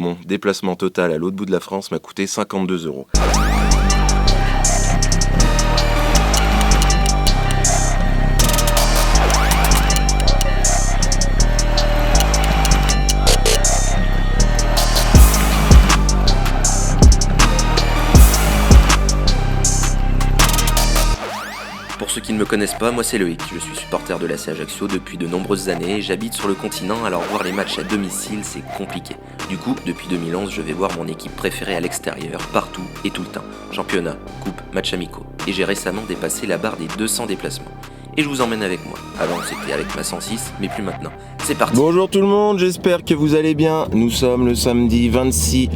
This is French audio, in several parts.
mon déplacement total à l'autre bout de la France m'a coûté 52 €. Pour ceux qui ne me connaissent pas, moi c'est Loïc, je suis supporter de l'AC Ajaccio depuis de nombreuses années, j'habite sur le continent, alors voir les matchs à domicile c'est compliqué. Du coup, depuis 2011, je vais voir mon équipe préférée à l'extérieur, partout et tout le temps. Championnat, coupe, matchs amicaux. Et j'ai récemment dépassé la barre des 200 déplacements. Et je vous emmène avec moi. Avant c'était avec ma 106, mais plus maintenant. C'est parti. Bonjour tout le monde, j'espère que vous allez bien. Nous sommes le samedi 26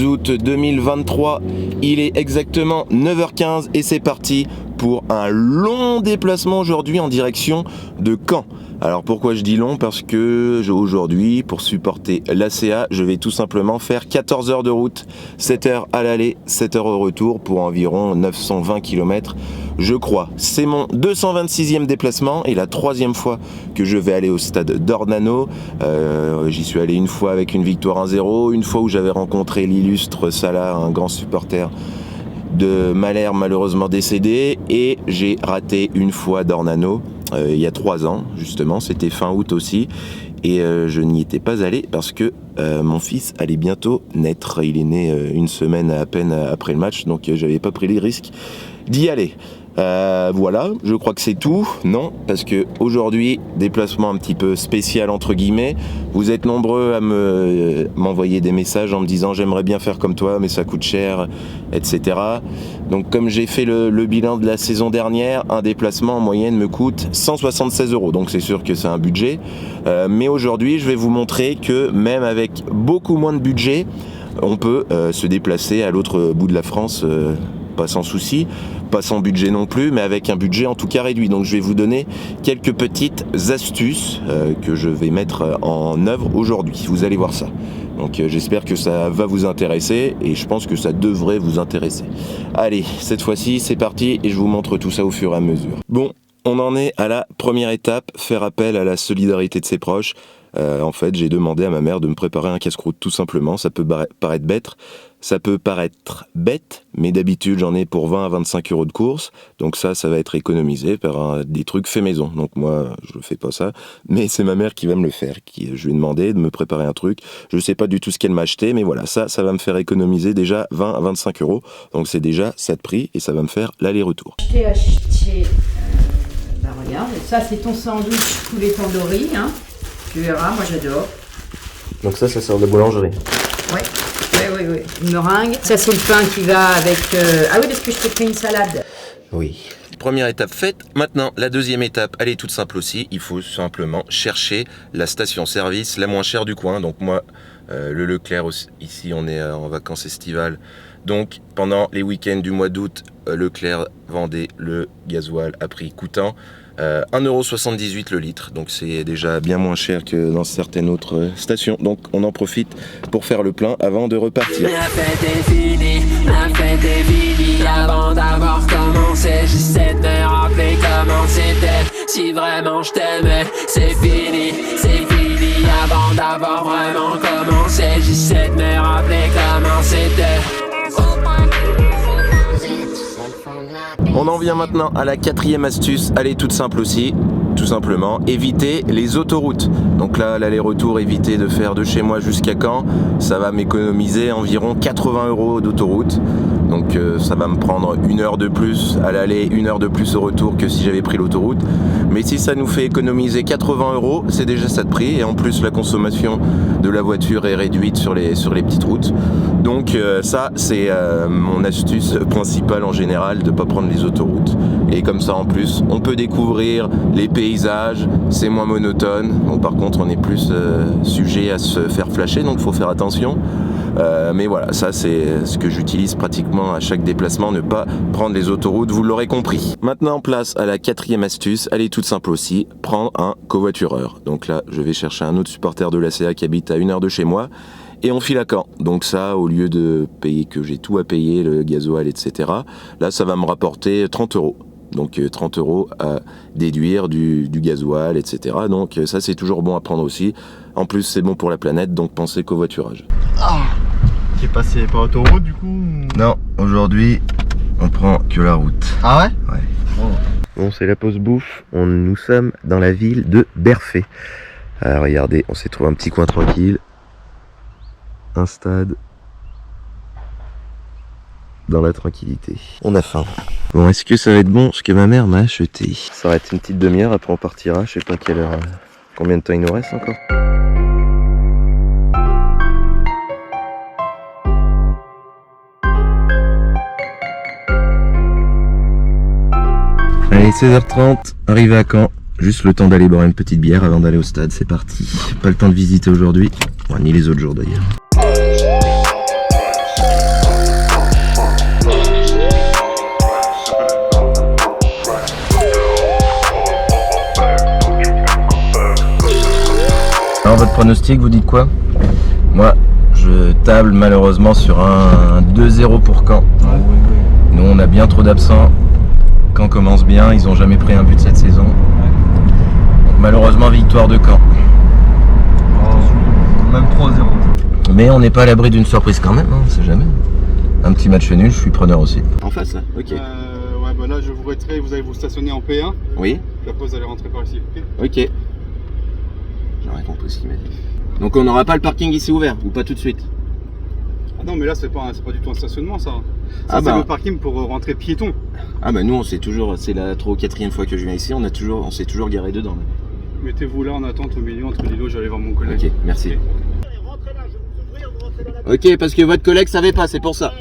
août 2023. Il est exactement 9h15 et c'est parti pour un long déplacement aujourd'hui en direction de Caen. Alors pourquoi je dis long? Parce que aujourd'hui, pour supporter l'ACA, je vais tout simplement faire 14 heures de route, 7 heures à l'aller, 7 heures au retour pour environ 920 km, je crois. C'est mon 226e déplacement et la 3e fois que je vais aller au stade d'Ornano. J'y suis allé une fois avec une victoire 1-0, une fois où j'avais rencontré l'illustre Salah, un grand supporter de Malherbe malheureusement décédé, et j'ai raté une fois d'Ornano il y a 3 ans justement, c'était fin août aussi, et je n'y étais pas allé parce que mon fils allait bientôt naître. Il est né une semaine à peine après le match, donc j'avais pas pris les risques d'y aller. Voilà, je crois que c'est tout. Non, parce que aujourd'hui, déplacement un petit peu spécial entre guillemets. Vous êtes nombreux à m'envoyer des messages en me disant j'aimerais bien faire comme toi, mais ça coûte cher, etc. Donc comme j'ai fait le bilan de la saison dernière, un déplacement en moyenne me coûte 176 €. Donc c'est sûr que c'est un budget. Mais aujourd'hui, je vais vous montrer que même avec beaucoup moins de budget, on peut se déplacer à l'autre bout de la France. Pas sans souci, pas sans budget non plus, mais avec un budget en tout cas réduit. Donc je vais vous donner quelques petites astuces que je vais mettre en œuvre aujourd'hui. Vous allez voir ça. Donc j'espère que ça va vous intéresser et je pense que ça devrait vous intéresser. Allez, cette fois-ci c'est parti et je vous montre tout ça au fur et à mesure. Bon, on en est à la première étape, faire appel à la solidarité de ses proches. En fait, j'ai demandé à ma mère de me préparer un casse-croûte tout simplement. Ça peut paraître bête, mais d'habitude j'en ai pour 20 à 25 € de course. Donc ça va être économisé par des trucs faits maison. Donc moi, je fais pas ça, mais c'est ma mère qui va me le faire. Je lui ai demandé de me préparer un truc. Je sais pas du tout ce qu'elle m'a acheté, mais voilà, ça va me faire économiser déjà 20 à 25 €. Donc c'est déjà ça de prix et ça va me faire l'aller-retour. Je t'ai acheté, regarde, ça c'est ton sandwich poulet tandoori, hein. Tu verras, moi j'adore. Donc ça sort de boulangerie. Ouais. Une meringue. Ça c'est le pain qui va avec... Ah oui, parce que je t'ai pris une salade. Oui. Première étape faite. Maintenant, la deuxième étape, elle est toute simple aussi. Il faut simplement chercher la station-service la moins chère du coin. Donc moi, le Leclerc, ici on est en vacances estivales. Donc pendant les week-ends du mois d'août, Leclerc vendait le gasoil à prix coûtant. 1,78 € le litre, donc c'est déjà bien moins cher que dans certaines autres stations. Donc on en profite pour faire le plein avant de repartir. La fête est finie, avant d'avoir commencé. J'essaie de me rappeler comment c'était, si vraiment je t'aimais. C'est fini, avant d'avoir vraiment commencé. J'essaie de me rappeler comment c'était. On en vient maintenant à la 4e astuce, elle est toute simple aussi, tout simplement, éviter les autoroutes. Donc là, l'aller-retour, éviter de faire de chez moi jusqu'à Caen, ça va m'économiser environ 80 € d'autoroute. Donc ça va me prendre 1 heure de plus à l'aller, 1 heure de plus au retour que si j'avais pris l'autoroute. Mais si ça nous fait économiser 80 €, c'est déjà ça de prix. Et en plus, la consommation de la voiture est réduite sur les petites routes. Donc ça, c'est mon astuce principale en général, de ne pas prendre les autoroutes. Et comme ça, en plus, on peut découvrir les paysages, c'est moins monotone. Bon, par contre, on est plus sujet à se faire flasher, donc il faut faire attention. Mais voilà, ça c'est ce que j'utilise pratiquement à chaque déplacement, ne pas prendre les autoroutes, vous l'aurez compris. Maintenant, place à la 4e astuce, elle est toute simple aussi, prendre un covoitureur. Donc là, je vais chercher un autre supporter de l'ACA qui habite à 1 heure de chez moi, et on file à Caen. Donc ça, au lieu de payer que j'ai tout à payer, le gasoil, etc., là ça va me rapporter 30 €. Donc 30 € à déduire du gasoil, etc. Donc ça c'est toujours bon à prendre aussi. En plus c'est bon pour la planète, donc pensez covoiturage. Oh. qui est passé par autoroute du coup ou... Non, aujourd'hui, on prend que la route. Ah ouais? Ouais. Oh. Bon, c'est la pause bouffe. Nous sommes dans la ville de Berfay. Alors, regardez, on s'est trouvé un petit coin tranquille. Un stade. Dans la tranquillité. On a faim. Bon, est-ce que ça va être bon ce que ma mère m'a acheté? Ça va être une petite demi-heure, après on partira. Je sais pas quelle heure. Combien de temps il nous reste encore? Allez, 16h30, arrivé à Caen. Juste le temps d'aller boire une petite bière avant d'aller au stade, c'est parti. Pas le temps de visiter aujourd'hui, bon, ni les autres jours d'ailleurs. Alors votre pronostic, vous dites quoi? Moi, je table malheureusement sur un 2-0 pour Caen. Nous, on a bien trop d'absents. Caen commence bien, ils n'ont jamais pris un but cette saison. Donc, malheureusement, victoire de Caen. Même 3-0. Mais on n'est pas à l'abri d'une surprise quand même, hein, on sait jamais. Un petit match nul, je suis preneur aussi. En face là? Ok. Ouais, bah là je vous retire, vous allez vous stationner en P1. Oui. Puis après vous allez rentrer par ici. Ok. J'aurais compris ce qu'il m'a dit. Donc on n'aura pas le parking ici ouvert, ou pas tout de suite? Ah non, mais là c'est pas du tout un stationnement ça. Ça Ah c'est bah. le parking pour rentrer piéton. Ah bah nous on s'est toujours, c'est la 3 ou 4e fois que je viens ici, on s'est toujours garé dedans. Là. Mettez-vous là en attente au milieu entre les lots, j'allais voir mon collègue. Ok, merci. Ok, parce que votre collègue savait pas, c'est pour ça.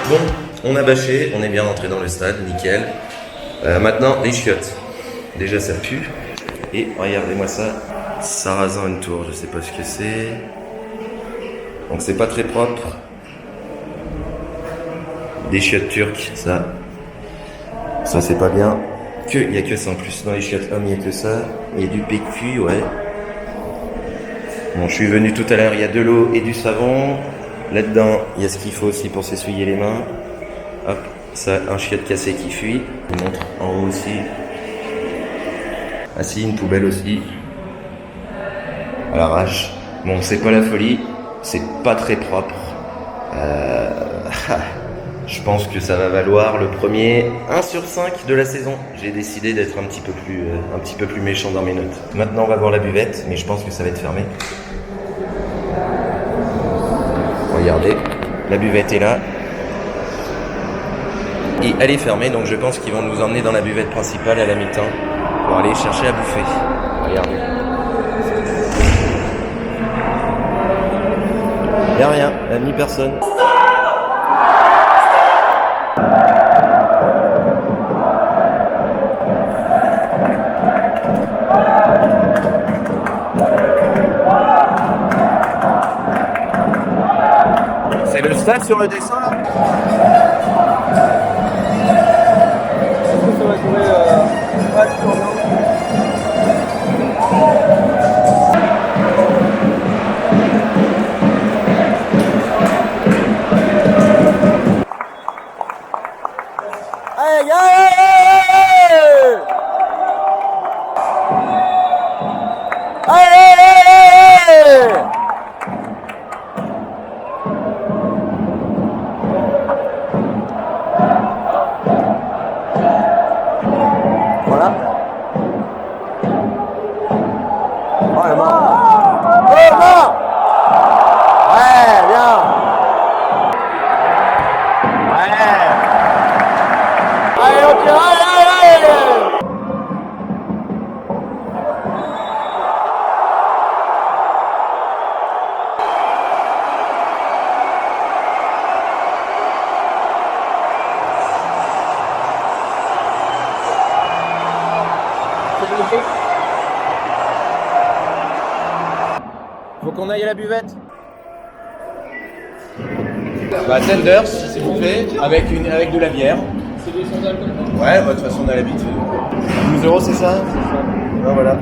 Bon, on a bâché, on est bien rentré dans le stade, nickel. Maintenant, les chiottes. Déjà ça pue. Et regardez-moi ça, Sarrasin Tour, je sais pas ce que c'est. Donc c'est pas très propre. Des chiottes turques, ça c'est pas bien. Il y a que ça en plus dans les chiottes hommes, il y a que ça. Il y a du PQ, ouais. Bon, je suis venu tout à l'heure, il y a de l'eau et du savon. Là-dedans, il y a ce qu'il faut aussi pour s'essuyer les mains. Hop, ça, un chiotte cassé qui fuit. Je vous montre en haut aussi. Ah si, une poubelle aussi. À l'arrache. Bon, c'est pas la folie. C'est pas très propre. Je pense que ça va valoir le premier 1 sur 5 de la saison. J'ai décidé d'être un petit peu plus méchant dans mes notes. Maintenant, on va voir la buvette, mais je pense que ça va être fermé. Regardez, la buvette est là. Et elle est fermée, donc je pense qu'ils vont nous emmener dans la buvette principale à la mi-temps pour aller chercher à bouffer. Regardez. Y a rien, ni personne. C'est le stade sur le dessin là? Ça va durer Faut qu'on aille à la buvette. Bah tenders, s'il vous plaît, avec de la bière. C'est des sans alcool? Ouais, bah de toute façon on a l'habitude. 12 € c'est ça? Ah, voilà.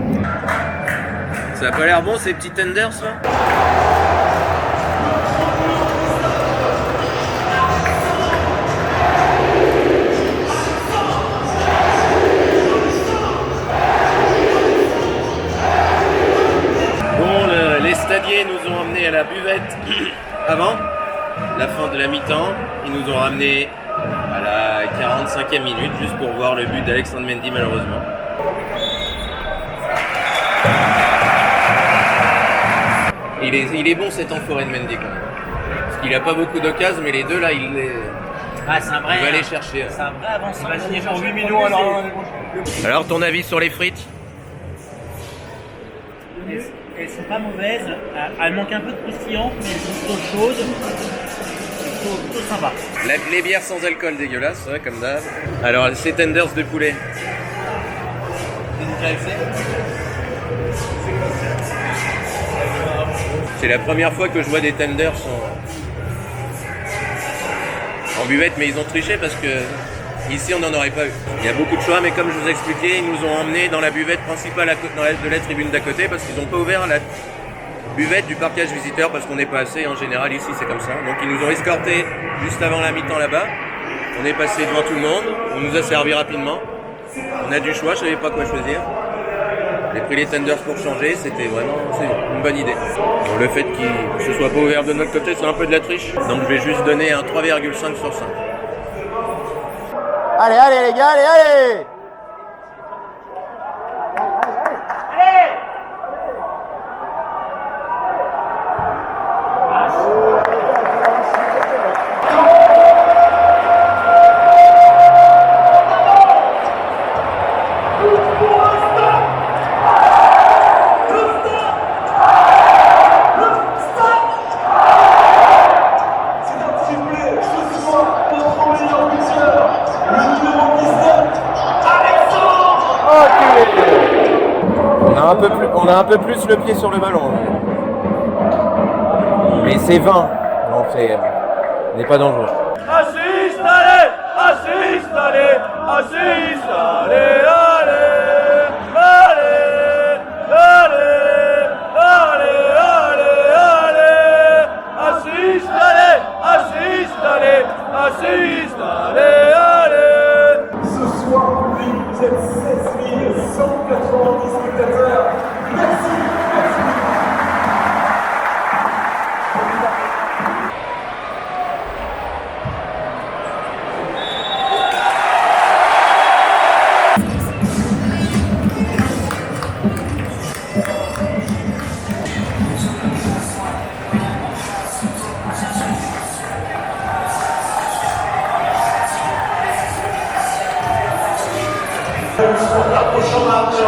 Ça a pas l'air bon ces petits tenders là? Ils nous ont ramenés à la 45e minute juste pour voir le but d'Alexandre Mendy malheureusement. Il est bon cet enfoiré de Mendy quand même. Parce qu'il a pas beaucoup d'occasions, mais les deux là, il va aller chercher. C'est un vrai avancement. Il va signer genre 8 millions alors. Alors ton avis sur les frites? Elles sont pas mauvaises, elles manquent un peu de croustillant, mais elles sont plutôt chaudes, plutôt sympa. Les bières sans alcool dégueulasses, ouais, comme d'hab. Alors ces tenders de poulet. C'est la première fois que je vois des tenders en buvette, mais ils ont triché parce que ici on n'en aurait pas eu. Il y a beaucoup de choix, mais comme je vous ai expliqué, ils nous ont emmenés dans la buvette principale de la tribune d'à côté parce qu'ils n'ont pas ouvert la buvette du parquage visiteur parce qu'on n'est pas assez. En général, ici c'est comme ça. Donc ils nous ont escortés juste avant la mi-temps là-bas. On est passé devant tout le monde, on nous a servi rapidement. On a du choix, je savais pas quoi choisir. J'ai pris les tenders pour changer, c'était vraiment une bonne idée. Bon, le fait que ce soit pas ouvert de notre côté, c'est un peu de la triche. Donc je vais juste donner un 3,5 sur 5. Allez, allez les gars, allez, allez! On a un peu plus le pied sur le ballon. Mais c'est 20. Non, on n'est pas dangereux. Assiste, allez, assiste, allez, assiste, allez, allez, allez, allez, allez, allez, allez, assiste, allez, assiste, allez, assiste, allez, allez. Ce soir, vous êtes 16 190 spectateurs. Merci, merci. Prochain match,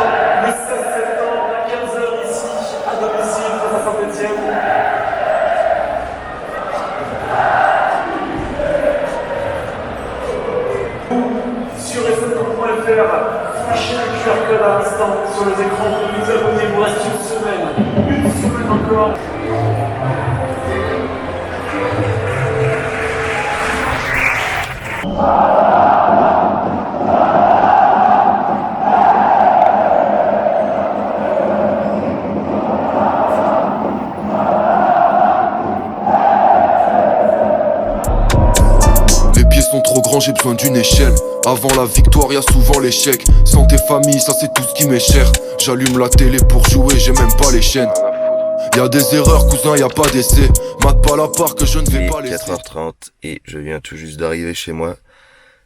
le 16 septembre à 15h ici, à domicile face à Saint-Etienne. Sur s7.fr, flashez le QR code à l'instant sur les écrans pour vous abonner. Il vous reste une semaine encore. Sont trop grands, j'ai besoin d'une échelle. Avant la victoire, y'a souvent l'échec. Santé, famille, ça c'est tout ce qui m'est cher. J'allume la télé pour jouer, j'ai même pas les chaînes. Y'a des erreurs, cousin, y'a pas d'essai. Mate pas la part que je ne vais pas laisser. 4h30 et je viens tout juste d'arriver chez moi.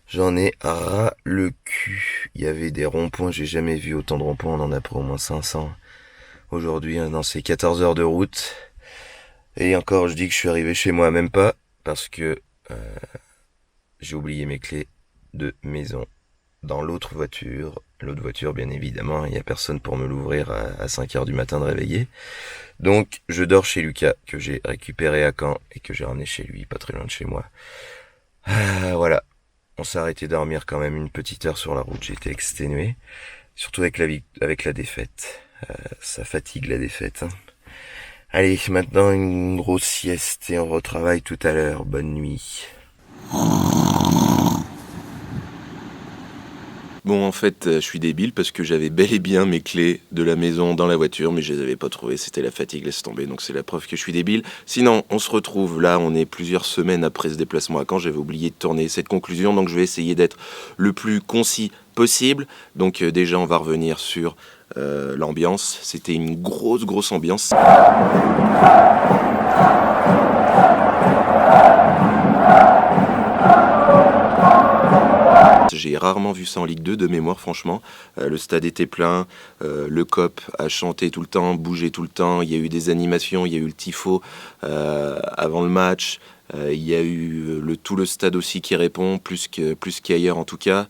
J'en ai ras le cul. Il y avait des ronds-points, j'ai jamais vu autant de ronds-points. On en a pris au moins 500. Aujourd'hui, dans ces 14 heures de route. Et encore, je dis que je suis arrivé chez moi, même pas. Parce que j'ai oublié mes clés de maison dans l'autre voiture. L'autre voiture, bien évidemment, il n'y a personne pour me l'ouvrir à 5h du matin de réveiller. Donc, je dors chez Lucas, que j'ai récupéré à Caen et que j'ai ramené chez lui, pas très loin de chez moi. Voilà. On s'est arrêté dormir quand même une petite heure sur la route. J'étais exténué. Surtout avec la défaite. Ça fatigue la défaite. Hein. Allez, maintenant une grosse sieste et on retravaille tout à l'heure. Bonne nuit. Bon, en fait, je suis débile parce que j'avais bel et bien mes clés de la maison dans la voiture, mais je les avais pas trouvées, c'était la fatigue, laisse tomber, donc c'est la preuve que je suis débile. Sinon, on se retrouve, là, on est plusieurs semaines après ce déplacement à Caen, j'avais oublié de tourner cette conclusion, donc je vais essayer d'être le plus concis possible. Donc déjà, on va revenir sur l'ambiance, c'était une grosse ambiance. J'ai rarement vu ça en Ligue 2 de mémoire, franchement. Le stade était plein, le COP a chanté tout le temps, bougé tout le temps. Il y a eu des animations, il y a eu le tifo avant le match. Il y a eu tout le stade aussi qui répond, plus qu'ailleurs en tout cas.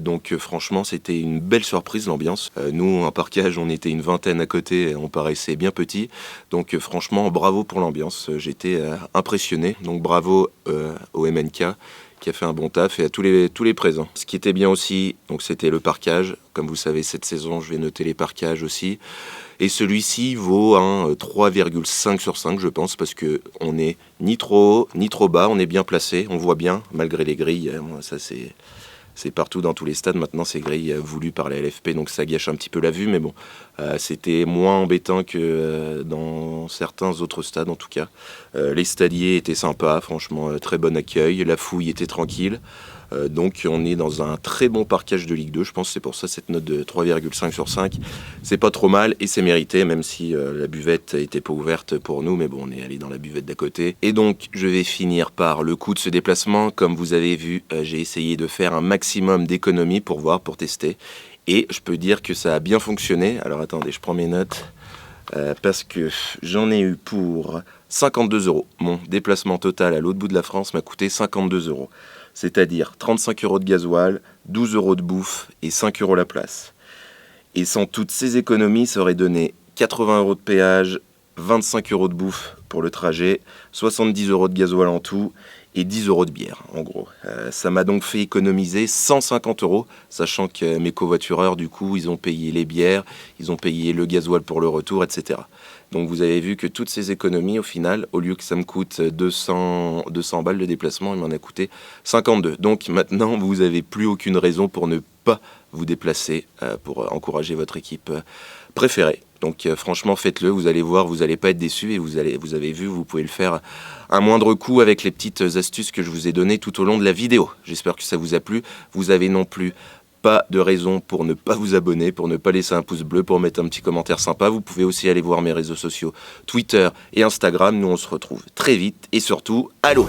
Donc franchement, c'était une belle surprise l'ambiance. Nous, en parkage, on était une vingtaine à côté, et on paraissait bien petit. Donc franchement, bravo pour l'ambiance. J'étais impressionné. Donc bravo au MNK qui a fait un bon taf et à tous les présents. Ce qui était bien aussi, donc c'était le parkage. Comme vous savez, cette saison, je vais noter les parkages aussi. Et celui-ci vaut un 3,5 sur 5, je pense, parce qu'on n'est ni trop haut, ni trop bas, on est bien placé, on voit bien, malgré les grilles. Ça, c'est partout dans tous les stades, maintenant, ces grilles voulues par la LFP, donc ça gâche un petit peu la vue, mais bon, c'était moins embêtant que dans certains autres stades, en tout cas. Les stadiers étaient sympas, franchement, très bon accueil, la fouille était tranquille. Donc on est dans un très bon parkage de Ligue 2, je pense, c'est pour ça cette note de 3,5 sur 5. C'est pas trop mal et c'est mérité, même si la buvette n'était pas ouverte pour nous, mais bon, on est allé dans la buvette d'à côté. Et donc je vais finir par le coût de ce déplacement. Comme vous avez vu, j'ai essayé de faire un maximum d'économies pour tester. Et je peux dire que ça a bien fonctionné. Alors attendez, je prends mes notes. Parce que j'en ai eu pour 52 €. Mon déplacement total à l'autre bout de la France m'a coûté 52 €. C'est-à-dire 35 € de gasoil, 12 € de bouffe et 5 € la place. Et sans toutes ces économies, ça aurait donné 80 € de péage, 25 € de bouffe pour le trajet, 70 € de gasoil en tout et 10 € de bière, en gros. Ça m'a donc fait économiser 150 €, sachant que mes covoitureurs, du coup, ils ont payé les bières, ils ont payé le gasoil pour le retour, etc. Donc vous avez vu que toutes ces économies, au final, au lieu que ça me coûte 200 balles de déplacement, il m'en a coûté 52. Donc maintenant, vous n'avez plus aucune raison pour ne pas vous déplacer pour encourager votre équipe préférée. Donc franchement, faites-le, vous allez voir, vous n'allez pas être déçus et vous avez vu, vous pouvez le faire à moindre coût avec les petites astuces que je vous ai données tout au long de la vidéo. J'espère que ça vous a plu. Vous avez non plus pas de raison pour ne pas vous abonner, pour ne pas laisser un pouce bleu, pour mettre un petit commentaire sympa. Vous pouvez aussi aller voir mes réseaux sociaux, Twitter et Instagram. Nous, on se retrouve très vite et surtout, allô!